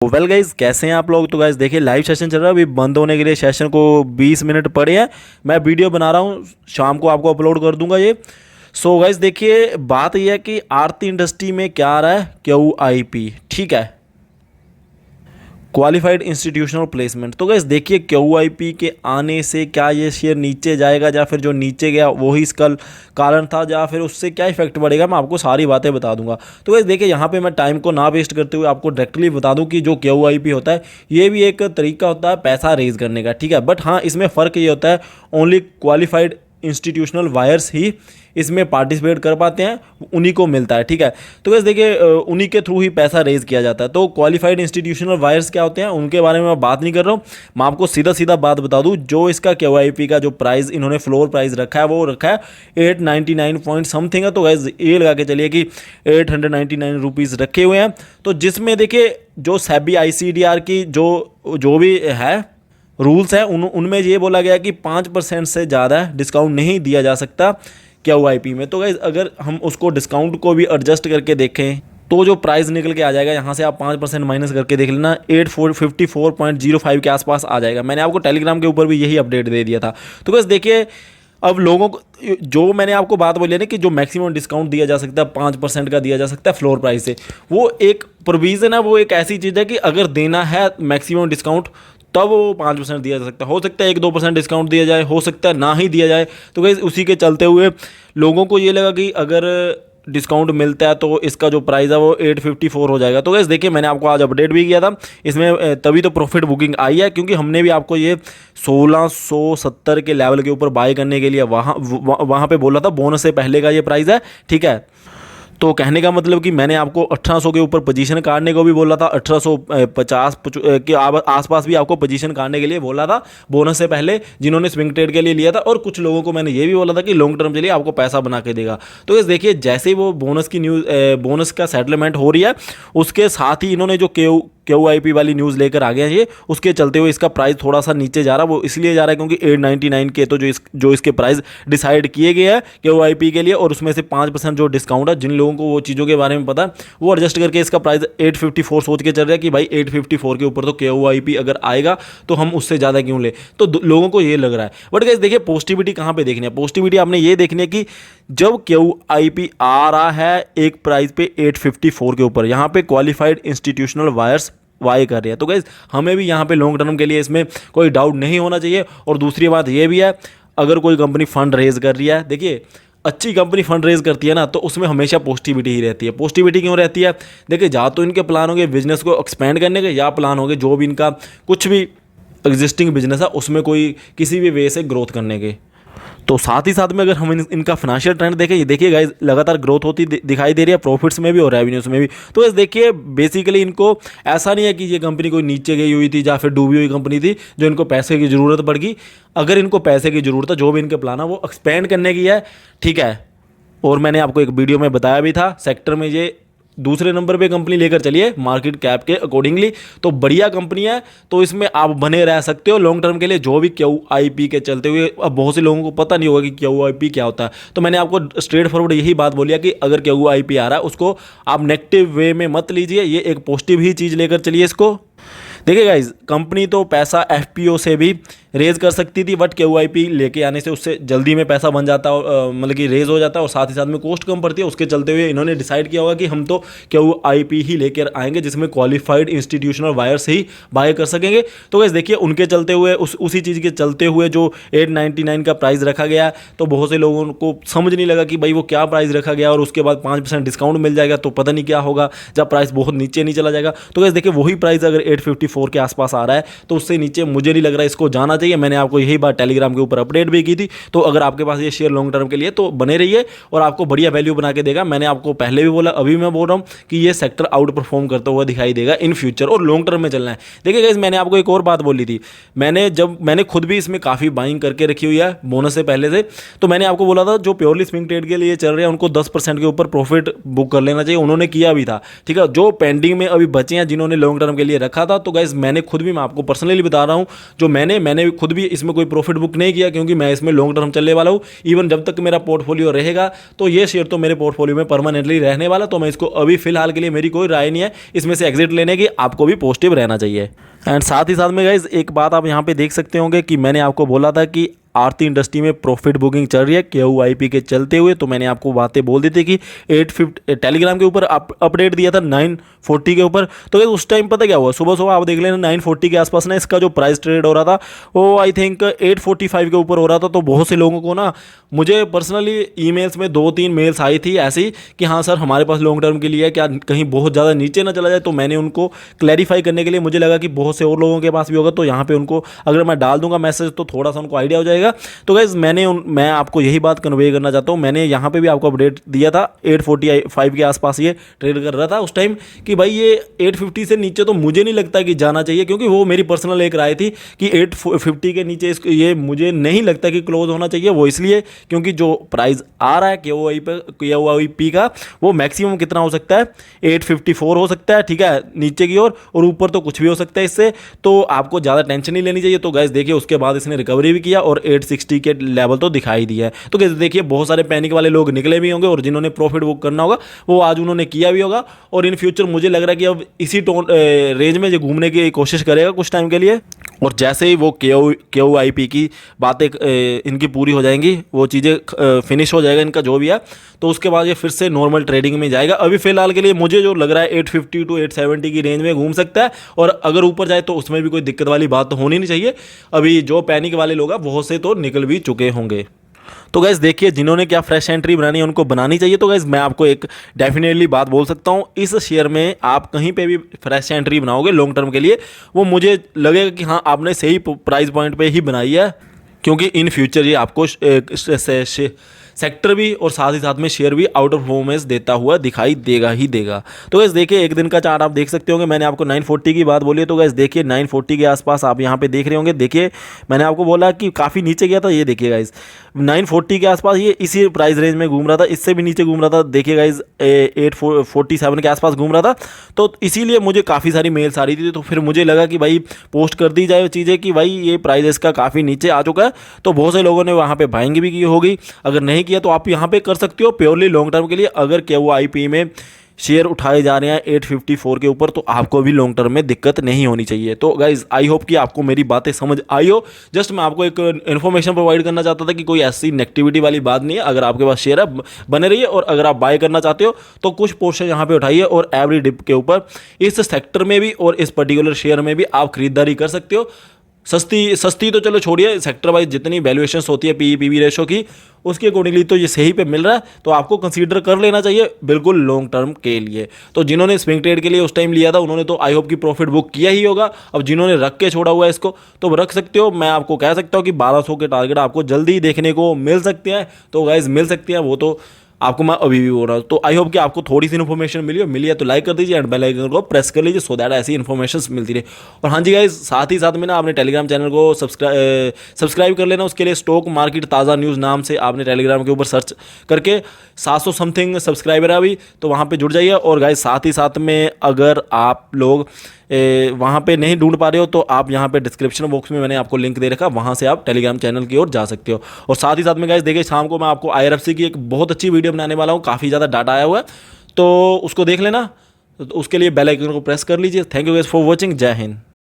Well guys, कैसे हैं आप लोग। तो गाइज देखिए, लाइव सेशन चल रहा है, अभी बंद होने के लिए सेशन को 20 मिनट पड़े हैं। मैं वीडियो बना रहा हूँ, शाम को आपको अपलोड कर दूंगा ये। सो गाइज देखिए, बात यह है कि आरती इंडस्ट्री में क्या आ रहा है, QIP, ठीक है, क्वालिफाइड इंस्टीट्यूशनल प्लेसमेंट। तो गाइस देखिए, QIP के आने से क्या ये शेयर नीचे जाएगा, या फिर जो नीचे गया वही इसका कारण था, या फिर उससे क्या इफेक्ट पड़ेगा, मैं आपको सारी बातें बता दूंगा। तो गाइस देखिए, यहाँ पे मैं टाइम को ना वेस्ट करते हुए आपको डायरेक्टली बता दूं कि जो QIP होता है ये भी एक तरीका होता है पैसा रेज करने का, ठीक है। बट हाँ, इसमें फ़र्क ये होता है, ओनली क्वालिफाइड इंस्टीट्यूशनल वायर्स ही इसमें पार्टिसिपेट कर पाते हैं, उन्हीं को मिलता है, ठीक है। तो वैसे देखिए, उन्हीं के थ्रू ही पैसा रेज किया जाता है। तो क्वालिफाइड इंस्टीट्यूशनल वायर्स क्या होते हैं, उनके बारे में मैं बात नहीं कर रहा हूँ। मैं आपको सीधा सीधा बात बता दूँ, जो इसका QIP का जो प्राइस इन्होंने फ्लोर प्राइस रखा है वो रखा है 899 पॉइंट समथिंग है। तो गैस ये लगा के चलिए कि 899 रुपीज़ रखे हुए हैं। तो जिसमें देखिए, जो सेबी ICDR की जो भी है रूल्स है, उनमें ये बोला गया कि 5% से ज़्यादा डिस्काउंट नहीं दिया जा सकता QIP में। तो गाइस, अगर हम उसको डिस्काउंट को भी एडजस्ट करके देखें तो जो प्राइस निकल के आ जाएगा, यहाँ से आप 5% माइनस करके देख लेना, 854.05 के आसपास आ जाएगा। मैंने आपको टेलीग्राम के ऊपर भी यही अपडेट दे दिया था। तो बस देखिए, अब लोगों को जो मैंने आपको बात बोली है ना कि जो मैक्सिमम डिस्काउंट दिया जा सकता है 5% का दिया जा सकता है फ्लोर प्राइस से, वो एक प्रोविज़न है, वो एक ऐसी चीज़ है कि अगर देना है मैक्सिमम डिस्काउंट तब वो 5% दिया जा सकता है। हो सकता है 1-2% डिस्काउंट दिया जाए, हो सकता है ना ही दिया जाए। तो गाइस, उसी के चलते हुए लोगों को ये लगा कि अगर डिस्काउंट मिलता है तो इसका जो प्राइस है वो 854 हो जाएगा। तो गाइस देखिए, मैंने आपको आज अपडेट भी किया था इसमें, तभी तो प्रॉफिट बुकिंग आई है, क्योंकि हमने भी आपको ये 1670 के लेवल के ऊपर बाय करने के लिए वहाँ पे बोला था, बोनस से पहले का ये प्राइस है, ठीक है। तो कहने का मतलब कि मैंने आपको 1800 के ऊपर पोजीशन काटने को भी बोला था, 1850 के आसपास भी आपको पोजीशन काटने के लिए बोला था बोनस से पहले, जिन्होंने स्विंग ट्रेड के लिए लिया था। और कुछ लोगों को मैंने ये भी बोला था कि लॉन्ग टर्म के लिए आपको पैसा बना के देगा। तो इस देखिए, जैसे ही वो बोनस की न्यूज़, बोनस का सेटलमेंट हो रही है, उसके साथ ही इन्होंने जो QIP वाली न्यूज़ लेकर आ गए हैं ये, उसके चलते हुए इसका प्राइस थोड़ा सा नीचे जा रहा है। वो इसलिए जा रहा है क्योंकि 899 के तो जो इसके प्राइस डिसाइड किए गए हैं QIP के लिए, और उसमें से 5% जो डिस्काउंट है, जिन लोगों को वो चीज़ों के बारे में पता है वो एडजस्ट करके इसका प्राइस 854 सोच के चल रहा है कि भाई 854 के ऊपर तो QIP अगर आएगा तो हम उससे ज़्यादा क्यों ले, तो लोगों को ये लग रहा है। बट गाइस देखिए, पॉजिटिविटी कहाँ पे देखनी है, पॉजिटिविटी आपने ये देखनी है कि जब QIP आ रहा है एक प्राइस पे 854 के ऊपर, यहाँ पे क्वालिफाइड इंस्टीट्यूशनल वायर्स वाई कर रहे हैं। तो गाइस, हमें भी यहाँ पे लॉन्ग टर्म के लिए इसमें कोई डाउट नहीं होना चाहिए। और दूसरी बात ये भी है, अगर कोई कंपनी फंड रेज कर रही है, देखिए अच्छी कंपनी फंड रेज करती है ना, तो उसमें हमेशा पॉजिटिविटी ही रहती है। पॉजिटिविटी क्यों रहती है, देखिए, या तो इनके प्लान होंगे बिजनेस को एक्सपेंड करने के, या प्लान होंगे जो भी इनका कुछ भी एग्जिस्टिंग बिजनेस है उसमें कोई किसी भी वे से ग्रोथ करने के। तो साथ ही साथ में अगर हम इनका फाइनेंशियल ट्रेंड देखें, ये देखिए गाइस, लगातार ग्रोथ होती दिखाई दे रही है, प्रॉफिट्स में भी और रेवेन्यूज में भी। तो इस देखिए, बेसिकली इनको ऐसा नहीं है कि ये कंपनी कोई नीचे गई हुई थी या फिर डूबी हुई कंपनी थी जो इनको पैसे की ज़रूरत पड़ गई। अगर इनको पैसे की ज़रूरत है, जो भी इनके प्लान है वो एक्सपेंड करने की है, ठीक है। और मैंने आपको एक वीडियो में बताया भी था, सेक्टर में ये दूसरे नंबर पे कंपनी लेकर चलिए मार्केट कैप के अकॉर्डिंगली, तो बढ़िया कंपनी है। तो इसमें आप बने रह सकते हो लॉन्ग टर्म के लिए, जो भी QIP के चलते हुए। अब बहुत से लोगों को पता नहीं होगा कि QIP क्या होता है, तो मैंने आपको स्ट्रेट फॉरवर्ड यही बात बोली है कि अगर QIP आ रहा है उसको आप नेगेटिव वे में मत लीजिए, ये एक पॉजिटिव ही चीज़ लेकर चलिए इसको। देखिए गाइज, कंपनी तो पैसा FPO से भी रेज़ कर सकती थी, बट QIP लेके आने से उससे जल्दी में पैसा बन जाता है, मतलब कि रेज़ हो जाता है, और साथ ही साथ में कॉस्ट कम पड़ती है। उसके चलते हुए इन्होंने डिसाइड किया होगा कि हम तो QIP ही लेकर आएंगे, जिसमें क्वालिफाइड इंस्टीट्यूशनल वायर्स ही बाय कर सकेंगे। तो गाइज देखिए, उनके चलते हुए उसी चीज़ के चलते हुए जो 899 का प्राइस रखा गया, तो बहुत से लोगों को समझ नहीं लगा कि भाई वो क्या प्राइस रखा गया, और उसके बाद 5% डिस्काउंट मिल जाएगा तो पता नहीं क्या होगा जब प्राइस बहुत नीचे नहीं चला जाएगा। तो गाइज देखिए, वही प्राइस अगर 854 के आसपास आ रहा है तो उससे नीचे मुझे नहीं लग रहा है इसको जाना चाहिए। मैंने आपको यही बात टेलीग्राम के ऊपर अपडेट भी की थी। तो अगर आपके पास ये शेयर लॉन्ग टर्म के लिए, तो बने रहिए और आपको बढ़िया वैल्यू बना के देगा। मैंने आपको पहले भी बोला, अभी मैं बोल रहा हूँ कि ये सेक्टर आउट परफॉर्म करता हुआ दिखाई देगा इन फ्यूचर, और लॉन्ग टर्म में चलना है। देखिए गाइस, मैंने आपको एक और बात बोली थी, मैंने खुद भी इसमें काफ़ी बाइंग करके रखी हुई है बोनस से पहले से। तो मैंने आपको बोला था जो प्योरली स्विंग ट्रेड के लिए चल रहे हैं उनको 10% के ऊपर प्रॉफिट बुक कर लेना चाहिए, उन्होंने किया भी था, ठीक है। जो पेंडिंग में अभी बचे हैं जिन्होंने लॉन्ग टर्म के लिए रखा था, तो गाइस मैंने खुद भी, मैं आपको पर्सनली बता रहा हूँ, जो मैंने मैंने खुद भी इसमें कोई प्रॉफिट बुक नहीं किया, क्योंकि मैं इसमें लॉन्ग टर्म चलने वाला हूँ। इवन जब तक मेरा पोर्टफोलियो रहेगा तो ये शेयर तो मेरे पोर्टफोलियो में परमानेंटली रहने वाला, तो मैं इसको अभी फिलहाल के लिए मेरी कोई राय नहीं है इसमें से एग्जिट लेने की। आपको भी पॉजिटिव रहना चाहिए। एंड साथ ही साथ में गाइज एक बात आप यहाँ पे देख सकते होंगे कि मैंने आपको बोला था कि आरती इंडस्ट्री में प्रॉफिट बुकिंग चल रही है KOIP के चलते हुए, तो मैंने आपको बातें बोल दी थी कि 850 टेलीग्राम के ऊपर अपडेट दिया था 940 के ऊपर। तो उस टाइम पता क्या हुआ, सुबह सुबह आप देख लेना 940 के आसपास ना इसका जो प्राइस ट्रेड हो रहा था वो आई थिंक 845 के ऊपर हो रहा था। तो बहुत से लोगों को ना, मुझे पर्सनली ईमेल्स में 2-3 मेल्स आई थी ऐसी कि हाँ सर हमारे पास लॉन्ग टर्म के लिए है, क्या कहीं बहुत ज़्यादा नीचे ना चला जाए। तो मैंने उनको क्लैरिफाई करने के लिए, मुझे लगा कि बहुत से और लोगों के पास भी होगा, तो यहाँ पे उनको अगर मैं डाल दूंगा मैसेज तो थोड़ा सा उनको आइडिया हो जाएगा। तो गाइज मैं आपको यही बात कन्वे करना चाहता हूँ। मैंने यहाँ पे भी आपको अपडेट दिया था 845 के आसपास ये ट्रेड कर रहा था उस टाइम, कि भाई ये 850 से नीचे तो मुझे नहीं लगता कि जाना चाहिए, क्योंकि वो मेरी पर्सनल एक राय थी कि 850 के नीचे ये मुझे नहीं लगता कि क्लोज होना चाहिए। वो इसलिए क्योंकि जो प्राइस आ रहा है KOIP का, वो मैक्सिमम कितना हो सकता है 854 हो सकता है, ठीक है, नीचे की ओर, और ऊपर तो कुछ भी हो सकता है इससे। तो आपको ज़्यादा टेंशन नहीं लेनी चाहिए। तो गाइस देखिए उसके बाद इसने रिकवरी भी किया और 860 के लेवल तो दिखाई दिया है। तो गाइस देखिए बहुत सारे पैनिक वाले लोग निकले भी होंगे, और जिन्होंने प्रॉफिट बुक करना होगा वो आज उन्होंने किया भी होगा, और इन फ्यूचर मुझे लग रहा है कि अब इसी रेंज में जो घूमने की कोशिश करेगा कुछ टाइम के लिए। और जैसे ही वो KOIP की बातें इनकी पूरी हो जाएंगी, वो चीज़ें फिनिश हो जाएगा इनका जो भी है, तो उसके बाद ये फिर से नॉर्मल ट्रेडिंग में जाएगा। अभी फिलहाल के लिए मुझे जो लग रहा है 850 to 870 की रेंज में घूम सकता है, और अगर ऊपर जाए तो उसमें भी कोई दिक्कत वाली बात तो होनी नहीं चाहिए। अभी जो पैनिक वाले लोग हैं बहुत से तो निकल भी चुके होंगे। तो गाइज देखिए जिन्होंने क्या फ्रेश एंट्री बनानी है उनको बनानी चाहिए। तो गाइज मैं आपको एक डेफिनेटली बात बोल सकता हूँ, इस शेयर में आप कहीं पे भी फ्रेश एंट्री बनाओगे लॉन्ग टर्म के लिए, वो मुझे लगेगा कि हाँ आपने सही प्राइस पॉइंट पे ही बनाई है, क्योंकि इन फ्यूचर ये आपको सेक्टर भी और साथ ही साथ में शेयर भी आउट ऑफ परफॉर्मेंस देता हुआ दिखाई देगा ही देगा। तो गाइस देखिए एक दिन का चार्ट आप देख सकते होंगे, मैंने आपको 940 की बात बोली है। तो गाइस देखिए 940 के आसपास आप यहाँ पे देख रहे होंगे। देखिए मैंने आपको बोला कि काफ़ी नीचे गया था, ये देखिए गाइस 940 के आसपास ये इसी प्राइस रेंज में घूम रहा था, इससे भी नीचे घूम रहा था। देखिए गाइस 847 के आसपास घूम रहा था। तो इसीलिए मुझे काफ़ी सारी मेल्स आ रही थी, तो फिर मुझे लगा कि भाई पोस्ट कर दी जाए चीज़ें कि भाई ये प्राइस इसका काफ़ी नीचे आ चुका है। तो बहुत से लोगों ने वहाँ पे बाइंग भी की होगी, अगर नहीं किया तो आप यहाँ पे कर सकते हो प्योरली लॉन्ग टर्म के लिए। अगर KOIP में शेयर उठाए जा रहे हैं 854 के ऊपर, तो आपको भी लॉन्ग टर्म में दिक्कत नहीं होनी चाहिए। तो गाइज आई होप कि आपको मेरी बातें समझ आई हो। जस्ट मैं आपको एक इन्फॉर्मेशन प्रोवाइड करना चाहता था कि कोई ऐसी नेगेटिविटी वाली बात नहीं है। अगर आपके पास शेयर है बने रहिए, और अगर आप बाय करना चाहते हो तो कुछ पोर्शन यहाँ पे उठाइए, और एवरी डिप के ऊपर इस सेक्टर में भी और इस पर्टिकुलर शेयर में भी आप खरीदारी कर सकते हो। सस्ती तो चलो छोड़िए, सेक्टर वाइज जितनी वैल्यूएशन होती है PE/PB रेशो की, उसके अकॉर्डिंगली तो ये सही पे मिल रहा है, तो आपको कंसीडर कर लेना चाहिए बिल्कुल लॉन्ग टर्म के लिए। तो जिन्होंने स्विंग ट्रेड के लिए उस टाइम लिया था उन्होंने तो आई होप की प्रॉफिट बुक किया ही होगा। अब जिन्होंने रख के छोड़ा हुआ है इसको, तो रख सकते हो। मैं आपको कह सकता हूँ कि 1200 के टारगेट आपको जल्दी ही देखने को मिल सकते हैं। तो गाइज मिल सकते हैं, वो तो आपको मैं अभी भी बोल रहा हूँ। तो आई होप कि आपको थोड़ी सी इन्फॉर्मेशन मिली है तो लाइक कर दीजिए एंड बेल आइकन को प्रेस कर लीजिए, सो दैट ऐसी इन्फॉर्मेशन मिलती रहे। और हाँ जी गाइज साथ ही साथ में ना आपने टेलीग्राम चैनल को सब्सक्राइब कर लेना। उसके लिए स्टॉक मार्केट ताज़ा न्यूज़ नाम से आपने टेलीग्राम के ऊपर सर्च करके 700 समथिंग सब्सक्राइबर है अभी, तो वहाँ पे जुड़ जाइए। और गाइज साथ ही साथ में अगर आप लोग वहाँ पे नहीं ढूंढ पा रहे हो तो आप यहाँ पे डिस्क्रिप्शन बॉक्स में मैंने आपको लिंक दे रखा, वहाँ से आप टेलीग्राम चैनल की ओर जा सकते हो। और साथ ही साथ में गाइस देखिए शाम को मैं आपको IRFC की एक बहुत अच्छी वीडियो बनाने वाला हूँ, काफ़ी ज़्यादा डाटा आया हुआ है, तो उसको देख लेना। तो उसके लिए बेल आइकन को प्रेस कर लीजिए। Thank you guys for watching. जय हिंद।